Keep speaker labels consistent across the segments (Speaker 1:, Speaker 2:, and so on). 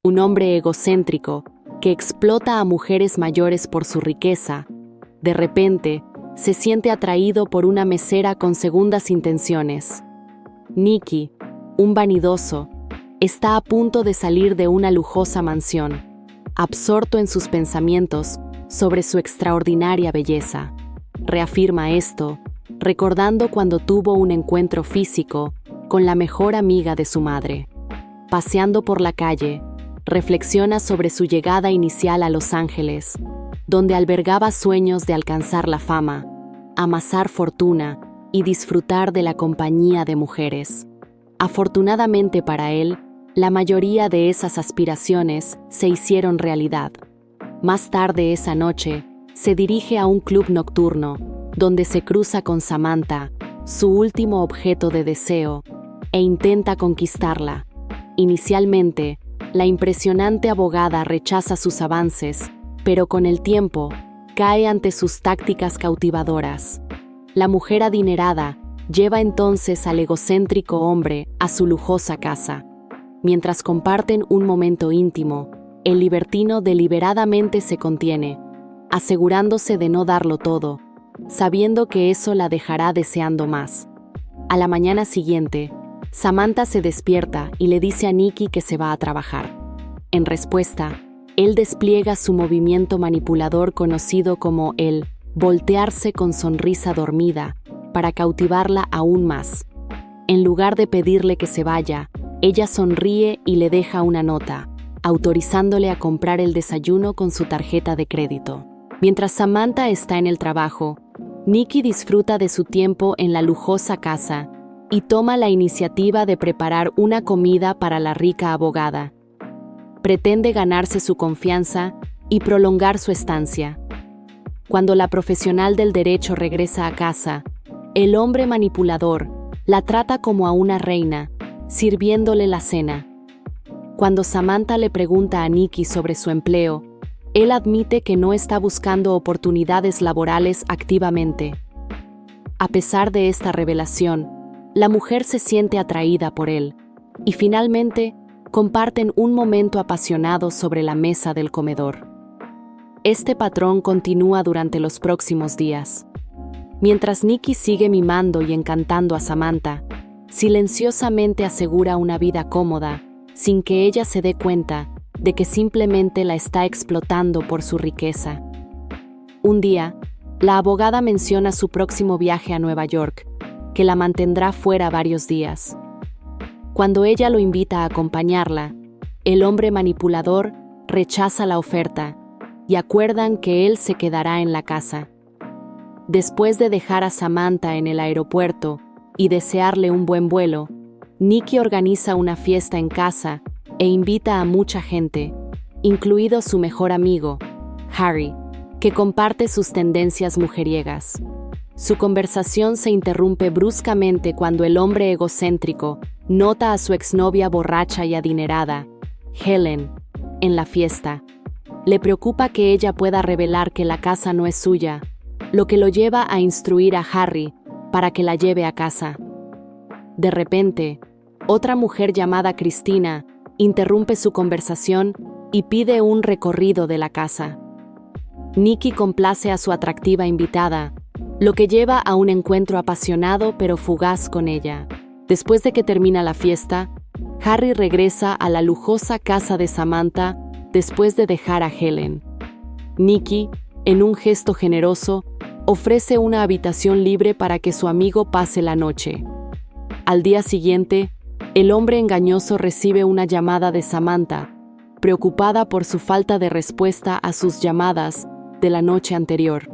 Speaker 1: un hombre egocéntrico que explota a mujeres mayores por su riqueza, de repente se siente atraído por una mesera con segundas intenciones. Nicky, un vanidoso, está a punto de salir de una lujosa mansión, absorto en sus pensamientos sobre su extraordinaria belleza. Reafirma esto, recordando cuando tuvo un encuentro físico con la mejor amiga de su madre. Paseando por la calle, reflexiona sobre su llegada inicial a Los Ángeles, donde albergaba sueños de alcanzar la fama, amasar fortuna y disfrutar de la compañía de mujeres. Afortunadamente para él, la mayoría de esas aspiraciones se hicieron realidad. Más tarde esa noche, se dirige a un club nocturno, donde se cruza con Samantha, su último objeto de deseo, e intenta conquistarla. Inicialmente, la impresionante abogada rechaza sus avances, pero con el tiempo, cae ante sus tácticas cautivadoras. La mujer adinerada lleva entonces al egocéntrico hombre a su lujosa casa. Mientras comparten un momento íntimo, el libertino deliberadamente se contiene, asegurándose de no darlo todo, sabiendo que eso la dejará deseando más. A la mañana siguiente, Samantha se despierta y le dice a Nicky que se va a trabajar. En respuesta, él despliega su movimiento manipulador conocido como el voltearse con sonrisa dormida para cautivarla aún más. En lugar de pedirle que se vaya, ella sonríe y le deja una nota, autorizándole a comprar el desayuno con su tarjeta de crédito. Mientras Samantha está en el trabajo, Nicky disfruta de su tiempo en la lujosa casa y toma la iniciativa de preparar una comida para la rica abogada. Pretende ganarse su confianza y prolongar su estancia. Cuando la profesional del derecho regresa a casa, el hombre manipulador la trata como a una reina, sirviéndole la cena. Cuando Samantha le pregunta a Nicky sobre su empleo, él admite que no está buscando oportunidades laborales activamente. A pesar de esta revelación, la mujer se siente atraída por él, y finalmente comparten un momento apasionado sobre la mesa del comedor. Este patrón continúa durante los próximos días. Mientras Nicky sigue mimando y encantando a Samantha, silenciosamente asegura una vida cómoda, sin que ella se dé cuenta de que simplemente la está explotando por su riqueza. Un día, la abogada menciona su próximo viaje a Nueva York, que la mantendrá fuera varios días. Cuando ella lo invita a acompañarla, el hombre manipulador rechaza la oferta y acuerdan que él se quedará en la casa. Después de dejar a Samantha en el aeropuerto y desearle un buen vuelo, Nicky organiza una fiesta en casa e invita a mucha gente, incluido su mejor amigo, Harry, que comparte sus tendencias mujeriegas. Su conversación se interrumpe bruscamente cuando el hombre egocéntrico nota a su exnovia borracha y adinerada, Helen, en la fiesta. Le preocupa que ella pueda revelar que la casa no es suya, lo que lo lleva a instruir a Harry para que la lleve a casa. De repente, otra mujer llamada Cristina interrumpe su conversación y pide un recorrido de la casa. Nicky complace a su atractiva invitada, lo que lleva a un encuentro apasionado pero fugaz con ella. Después de que termina la fiesta, Harry regresa a la lujosa casa de Samantha después de dejar a Helen. Nicky, en un gesto generoso, ofrece una habitación libre para que su amigo pase la noche. Al día siguiente, el hombre engañoso recibe una llamada de Samantha, preocupada por su falta de respuesta a sus llamadas de la noche anterior.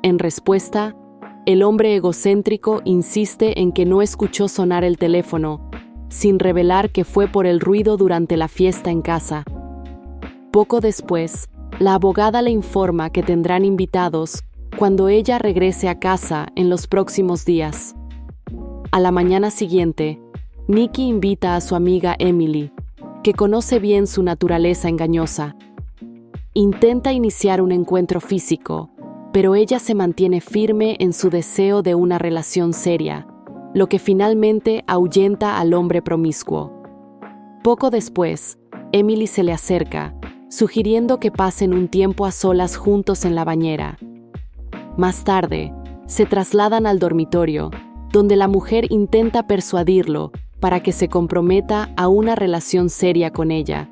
Speaker 1: En respuesta, el hombre egocéntrico insiste en que no escuchó sonar el teléfono, sin revelar que fue por el ruido durante la fiesta en casa. Poco después, la abogada le informa que tendrán invitados cuando ella regrese a casa en los próximos días. A la mañana siguiente, Nicky invita a su amiga Emily, que conoce bien su naturaleza engañosa. Intenta iniciar un encuentro físico, pero ella se mantiene firme en su deseo de una relación seria, lo que finalmente ahuyenta al hombre promiscuo. Poco después, Emily se le acerca, sugiriendo que pasen un tiempo a solas juntos en la bañera. Más tarde, se trasladan al dormitorio, donde la mujer intenta persuadirlo para que se comprometa a una relación seria con ella,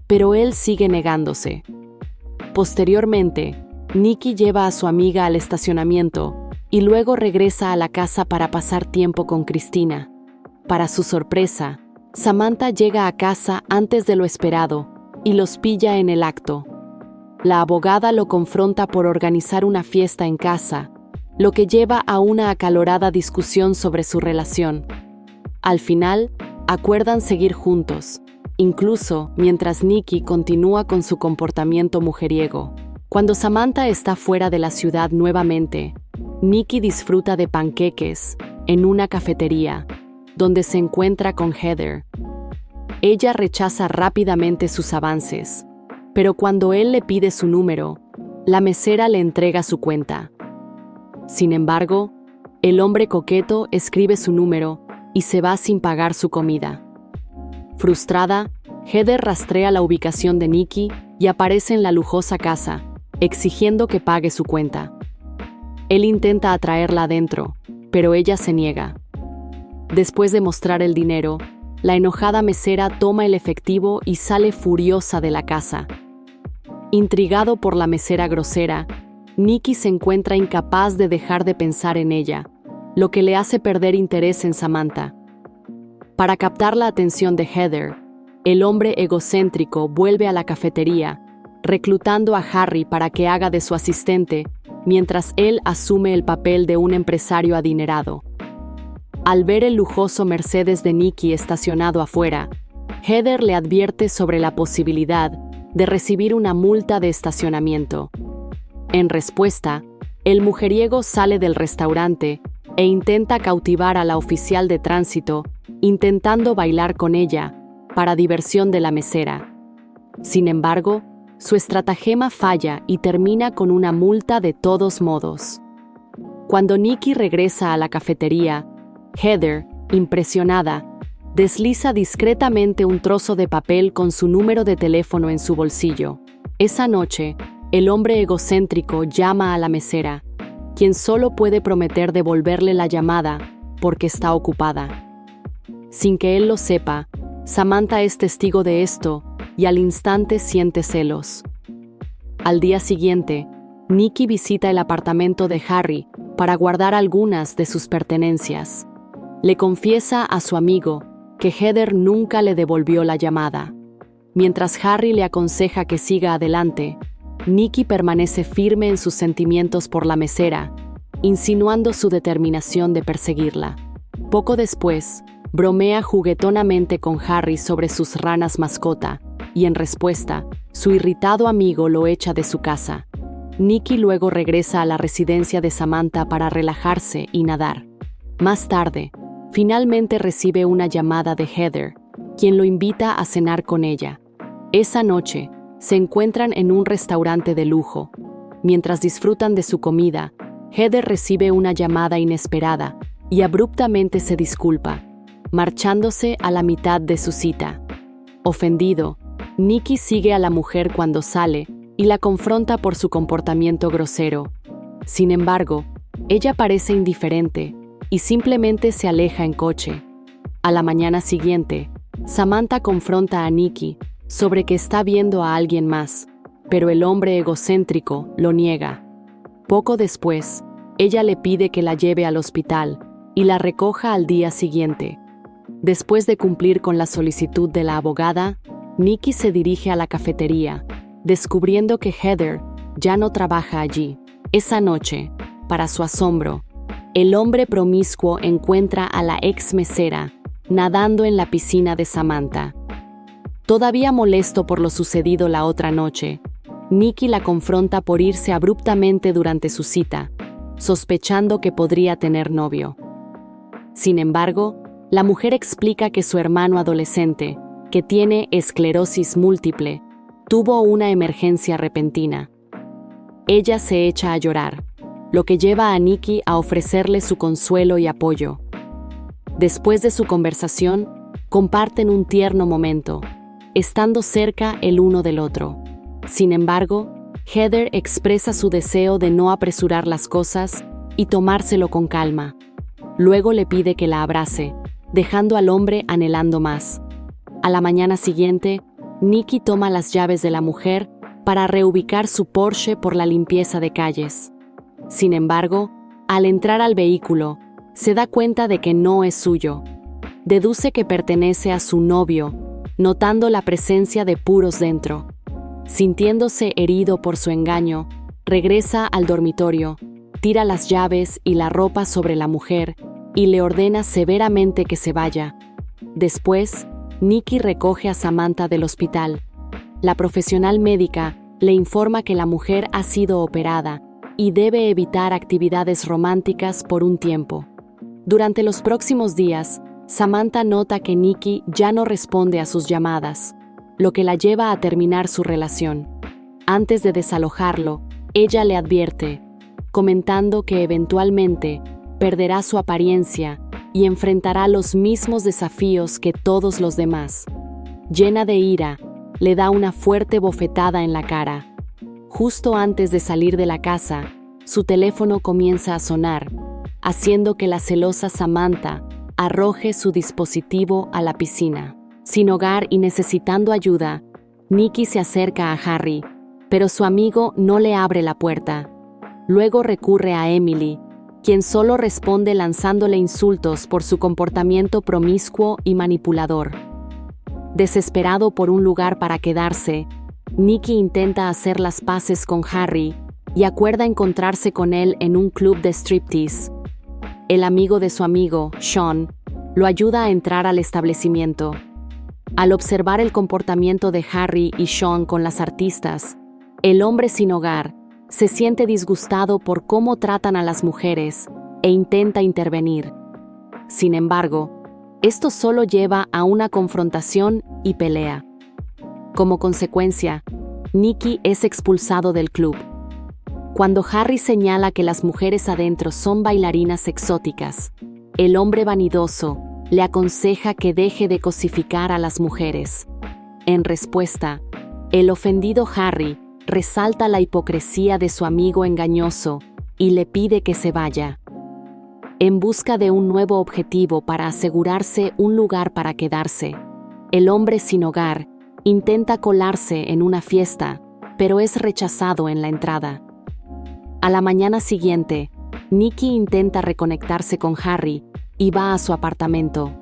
Speaker 1: pero él sigue negándose. Posteriormente, Nikki lleva a su amiga al estacionamiento y luego regresa a la casa para pasar tiempo con Christina. Para su sorpresa, Samantha llega a casa antes de lo esperado y los pilla en el acto. La abogada lo confronta por organizar una fiesta en casa, lo que lleva a una acalorada discusión sobre su relación. Al final, acuerdan seguir juntos, incluso mientras Nikki continúa con su comportamiento mujeriego. Cuando Samantha está fuera de la ciudad nuevamente, Nikki disfruta de panqueques en una cafetería, donde se encuentra con Heather. Ella rechaza rápidamente sus avances, pero cuando él le pide su número, la mesera le entrega su cuenta. Sin embargo, el hombre coqueto escribe su número y se va sin pagar su comida. Frustrada, Heather rastrea la ubicación de Nikki y aparece en la lujosa casa, exigiendo que pague su cuenta. Él intenta atraerla adentro, pero ella se niega. Después de mostrar el dinero, la enojada mesera toma el efectivo y sale furiosa de la casa. Intrigado por la mesera grosera, Nikki se encuentra incapaz de dejar de pensar en ella, lo que le hace perder interés en Samantha. Para captar la atención de Heather, el hombre egocéntrico vuelve a la cafetería, reclutando a Harry para que haga de su asistente, mientras él asume el papel de un empresario adinerado. Al ver el lujoso Mercedes de Nikki estacionado afuera, Heather le advierte sobre la posibilidad de recibir una multa de estacionamiento. En respuesta, el mujeriego sale del restaurante e intenta cautivar a la oficial de tránsito, intentando bailar con ella, para diversión de la mesera. Sin embargo, su estratagema falla y termina con una multa de todos modos. Cuando Nikki regresa a la cafetería, Heather, impresionada, desliza discretamente un trozo de papel con su número de teléfono en su bolsillo. Esa noche, el hombre egocéntrico llama a la mesera, quien solo puede prometer devolverle la llamada porque está ocupada. Sin que él lo sepa, Samantha es testigo de esto y al instante siente celos. Al día siguiente, Nikki visita el apartamento de Harry para guardar algunas de sus pertenencias. Le confiesa a su amigo que Heather nunca le devolvió la llamada. Mientras Harry le aconseja que siga adelante, Nikki permanece firme en sus sentimientos por la mesera, insinuando su determinación de perseguirla. Poco después, bromea juguetonamente con Harry sobre sus ranas mascota, y en respuesta, su irritado amigo lo echa de su casa. Nikki luego regresa a la residencia de Samantha para relajarse y nadar. Más tarde, finalmente recibe una llamada de Heather, quien lo invita a cenar con ella. Esa noche, se encuentran en un restaurante de lujo. Mientras disfrutan de su comida, Heather recibe una llamada inesperada y abruptamente se disculpa, marchándose a la mitad de su cita. Ofendido, Nikki sigue a la mujer cuando sale y la confronta por su comportamiento grosero. Sin embargo, ella parece indiferente y simplemente se aleja en coche. A la mañana siguiente, Samantha confronta a Nikki sobre que está viendo a alguien más, pero el hombre egocéntrico lo niega. Poco después, ella le pide que la lleve al hospital y la recoja al día siguiente. Después de cumplir con la solicitud de la abogada, Nikki se dirige a la cafetería, descubriendo que Heather ya no trabaja allí. Esa noche, para su asombro, el hombre promiscuo encuentra a la ex mesera nadando en la piscina de Samantha. Todavía molesto por lo sucedido la otra noche, Nikki la confronta por irse abruptamente durante su cita, sospechando que podría tener novio. Sin embargo, la mujer explica que su hermano adolescente, que tiene esclerosis múltiple, tuvo una emergencia repentina. Ella se echa a llorar, lo que lleva a Nikki a ofrecerle su consuelo y apoyo. Después de su conversación, comparten un tierno momento, estando cerca el uno del otro. Sin embargo, Heather expresa su deseo de no apresurar las cosas y tomárselo con calma. Luego le pide que la abrace, dejando al hombre anhelando más. A la mañana siguiente, Nikki toma las llaves de la mujer para reubicar su Porsche por la limpieza de calles. Sin embargo, al entrar al vehículo, se da cuenta de que no es suyo. Deduce que pertenece a su novio, notando la presencia de puros dentro. Sintiéndose herido por su engaño, regresa al dormitorio, tira las llaves y la ropa sobre la mujer y le ordena severamente que se vaya. Después, Nikki recoge a Samantha del hospital. La profesional médica le informa que la mujer ha sido operada y debe evitar actividades románticas por un tiempo. Durante los próximos días, Samantha nota que Nikki ya no responde a sus llamadas, lo que la lleva a terminar su relación. Antes de desalojarlo, ella le advierte, comentando que eventualmente perderá su apariencia y enfrentará los mismos desafíos que todos los demás. Llena de ira, le da una fuerte bofetada en la cara. Justo antes de salir de la casa, su teléfono comienza a sonar, haciendo que la celosa Samantha arroje su dispositivo a la piscina. Sin hogar y necesitando ayuda, Nikki se acerca a Harry, pero su amigo no le abre la puerta. Luego recurre a Emily, quien solo responde lanzándole insultos por su comportamiento promiscuo y manipulador. Desesperado por un lugar para quedarse, Nikki intenta hacer las paces con Harry y acuerda encontrarse con él en un club de striptease. El amigo de su amigo, Sean, lo ayuda a entrar al establecimiento. Al observar el comportamiento de Harry y Sean con las artistas, el hombre sin hogar se siente disgustado por cómo tratan a las mujeres e intenta intervenir. Sin embargo, esto solo lleva a una confrontación y pelea. Como consecuencia, Nikki es expulsado del club. Cuando Harry señala que las mujeres adentro son bailarinas exóticas, el hombre vanidoso le aconseja que deje de cosificar a las mujeres. En respuesta, el ofendido Harry resalta la hipocresía de su amigo engañoso y le pide que se vaya. En busca de un nuevo objetivo para asegurarse un lugar para quedarse, el hombre sin hogar intenta colarse en una fiesta, pero es rechazado en la entrada. A la mañana siguiente, Nikki intenta reconectarse con Harry y va a su apartamento.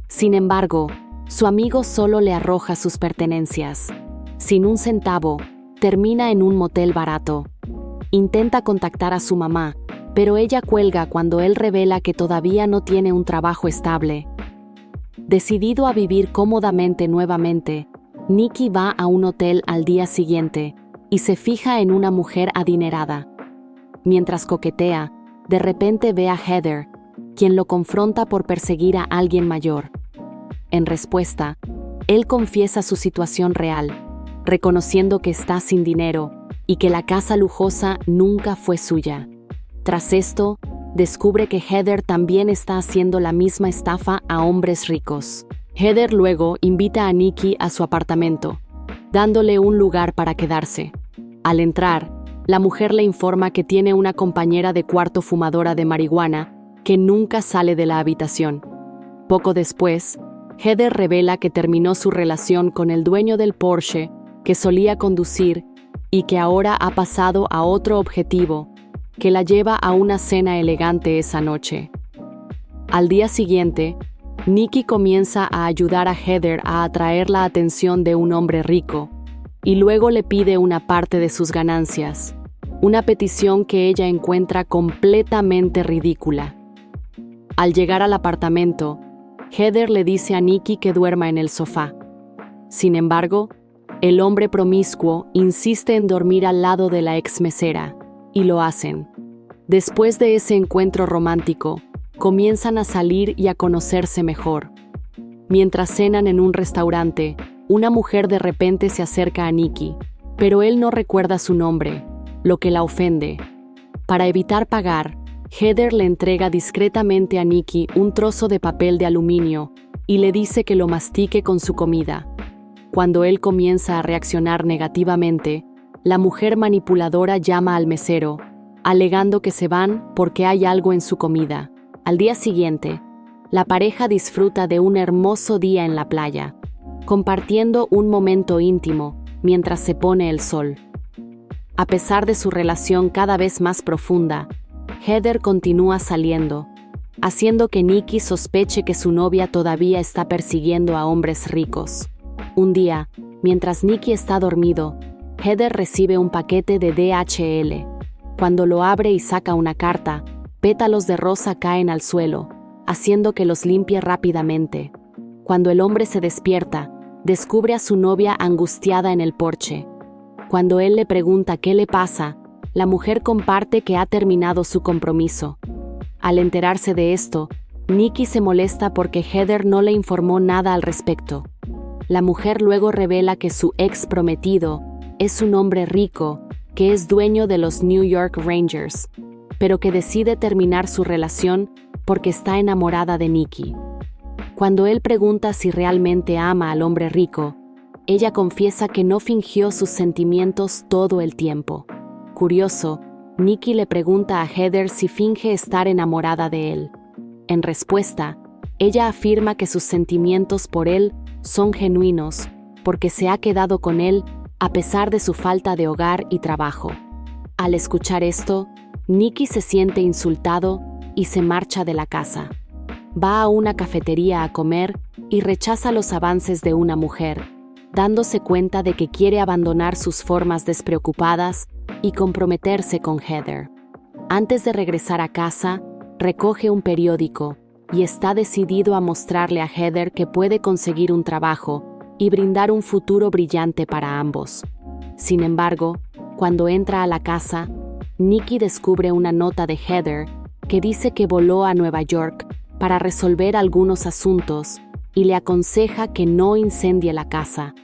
Speaker 1: Sin embargo, su amigo solo le arroja sus pertenencias. Sin un centavo, termina en un motel barato. Intenta contactar a su mamá, pero ella cuelga cuando él revela que todavía no tiene un trabajo estable. Decidido a vivir cómodamente nuevamente, Nikki va a un hotel al día siguiente y se fija en una mujer adinerada. Mientras coquetea, de repente ve a Heather, quien lo confronta por perseguir a alguien mayor. En respuesta, él confiesa su situación real, reconociendo que está sin dinero y que la casa lujosa nunca fue suya. Tras esto, descubre que Heather también está haciendo la misma estafa a hombres ricos. Heather luego invita a Nikki a su apartamento, dándole un lugar para quedarse. Al entrar, la mujer le informa que tiene una compañera de cuarto fumadora de marihuana que nunca sale de la habitación. Poco después, Heather revela que terminó su relación con el dueño del Porsche que solía conducir y que ahora ha pasado a otro objetivo, que la lleva a una cena elegante esa noche. Al día siguiente, Nikki comienza a ayudar a Heather a atraer la atención de un hombre rico, y luego le pide una parte de sus ganancias, una petición que ella encuentra completamente ridícula. Al llegar al apartamento, Heather le dice a Nikki que duerma en el sofá. Sin embargo, el hombre promiscuo insiste en dormir al lado de la ex mesera, y lo hacen. Después de ese encuentro romántico, comienzan a salir y a conocerse mejor. Mientras cenan en un restaurante, una mujer de repente se acerca a Nikki, pero él no recuerda su nombre, lo que la ofende. Para evitar pagar, Heather le entrega discretamente a Nikki un trozo de papel de aluminio y le dice que lo mastique con su comida. Cuando él comienza a reaccionar negativamente, la mujer manipuladora llama al mesero, alegando que se van porque hay algo en su comida. Al día siguiente, la pareja disfruta de un hermoso día en la playa, compartiendo un momento íntimo mientras se pone el sol. A pesar de su relación cada vez más profunda, Heather continúa saliendo, haciendo que Nikki sospeche que su novia todavía está persiguiendo a hombres ricos. Un día, mientras Nikki está dormido, Heather recibe un paquete de DHL. Cuando lo abre y saca una carta, pétalos de rosa caen al suelo, haciendo que los limpie rápidamente. Cuando el hombre se despierta, descubre a su novia angustiada en el porche. Cuando él le pregunta qué le pasa, la mujer comparte que ha terminado su compromiso. Al enterarse de esto, Nikki se molesta porque Heather no le informó nada al respecto. La mujer luego revela que su ex prometido es un hombre rico que es dueño de los New York Rangers, pero que decide terminar su relación porque está enamorada de Nikki. Cuando él pregunta si realmente ama al hombre rico, ella confiesa que no fingió sus sentimientos todo el tiempo. Curioso, Nikki le pregunta a Heather si finge estar enamorada de él. En respuesta, ella afirma que sus sentimientos por él son genuinos porque se ha quedado con él a pesar de su falta de hogar y trabajo. Al escuchar esto, Nikki se siente insultado y se marcha de la casa. Va a una cafetería a comer y rechaza los avances de una mujer, dándose cuenta de que quiere abandonar sus formas despreocupadas y comprometerse con Heather. Antes de regresar a casa, recoge un periódico y está decidido a mostrarle a Heather que puede conseguir un trabajo y brindar un futuro brillante para ambos. Sin embargo, cuando entra a la casa, Nikki descubre una nota de Heather que dice que voló a Nueva York para resolver algunos asuntos y le aconseja que no incendie la casa.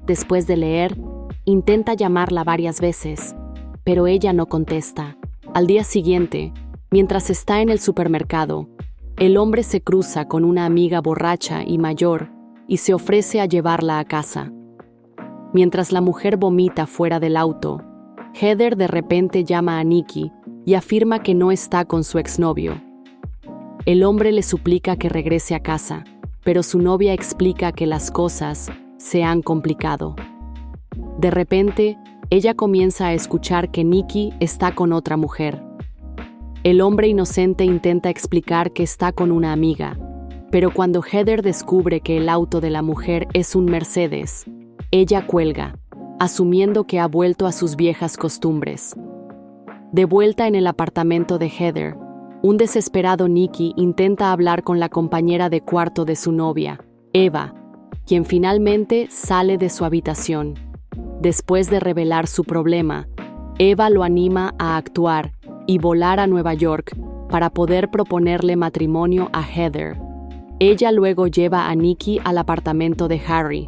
Speaker 1: Después de leer, intenta llamarla varias veces, pero ella no contesta. Al día siguiente, mientras está en el supermercado, el hombre se cruza con una amiga borracha y mayor y se ofrece a llevarla a casa. Mientras la mujer vomita fuera del auto, Heather de repente llama a Nikki y afirma que no está con su exnovio. El hombre le suplica que regrese a casa, pero su novia explica que las cosas se han complicado. De repente, ella comienza a escuchar que Nikki está con otra mujer. El hombre inocente intenta explicar que está con una amiga, pero cuando Heather descubre que el auto de la mujer es un Mercedes, ella cuelga, asumiendo que ha vuelto a sus viejas costumbres. De vuelta en el apartamento de Heather, un desesperado Nikki intenta hablar con la compañera de cuarto de su novia, Eva, quien finalmente sale de su habitación. Después de revelar su problema, Eva lo anima a actuar y volar a Nueva York para poder proponerle matrimonio a Heather. Ella luego lleva a Nikki al apartamento de Harry,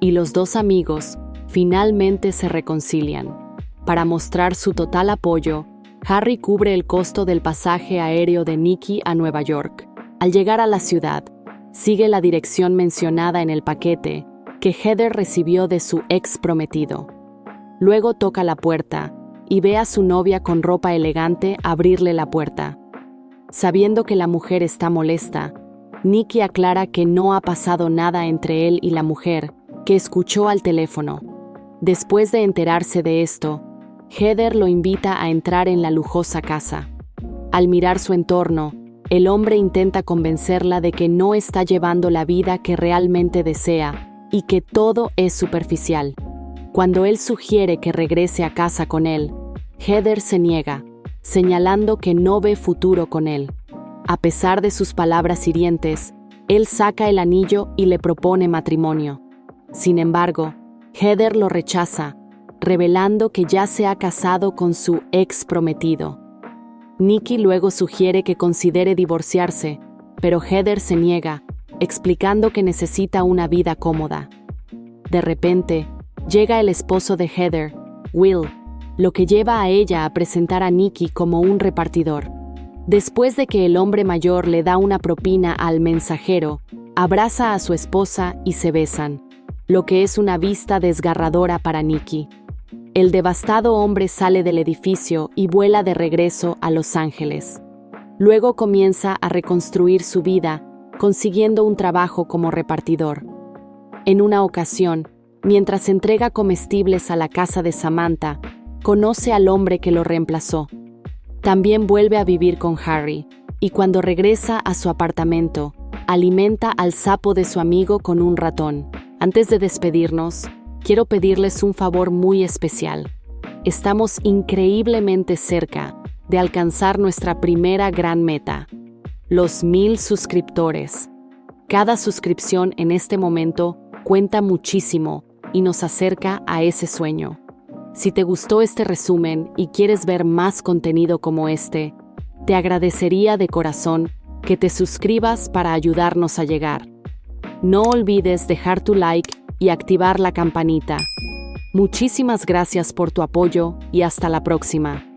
Speaker 1: y los dos amigos finalmente se reconcilian. Para mostrar su total apoyo, Harry cubre el costo del pasaje aéreo de Nikki a Nueva York. Al llegar a la ciudad, sigue la dirección mencionada en el paquete que Heather recibió de su ex prometido. Luego toca la puerta y ve a su novia con ropa elegante abrirle la puerta. Sabiendo que la mujer está molesta, Nikki aclara que no ha pasado nada entre él y la mujer, que escuchó al teléfono. Después de enterarse de esto, Heather lo invita a entrar en la lujosa casa. Al mirar su entorno, el hombre intenta convencerla de que no está llevando la vida que realmente desea y que todo es superficial. Cuando él sugiere que regrese a casa con él, Heather se niega, señalando que no ve futuro con él. A pesar de sus palabras hirientes, él saca el anillo y le propone matrimonio. Sin embargo, Heather lo rechaza, revelando que ya se ha casado con su ex prometido. Nikki luego sugiere que considere divorciarse, pero Heather se niega, explicando que necesita una vida cómoda. De repente, llega el esposo de Heather, Will, lo que lleva a ella a presentar a Nikki como un repartidor. Después de que el hombre mayor le da una propina al mensajero, abraza a su esposa y se besan. lo que es una vista desgarradora para Nikki. El devastado hombre sale del edificio y vuela de regreso a Los Ángeles. Luego comienza a reconstruir su vida, consiguiendo un trabajo como repartidor. En una ocasión, mientras entrega comestibles a la casa de Samantha, conoce al hombre que lo reemplazó. También vuelve a vivir con Harry, y cuando regresa a su apartamento, alimenta al sapo de su amigo con un ratón. Antes de despedirnos, quiero pedirles un favor muy especial. Estamos increíblemente cerca de alcanzar nuestra primera gran meta, los 1000 suscriptores. Cada suscripción en este momento cuenta muchísimo y nos acerca a ese sueño. Si te gustó este resumen y quieres ver más contenido como este, te agradecería de corazón que te suscribas para ayudarnos a llegar. No olvides dejar tu like y activar la campanita. Muchísimas gracias por tu apoyo y hasta la próxima.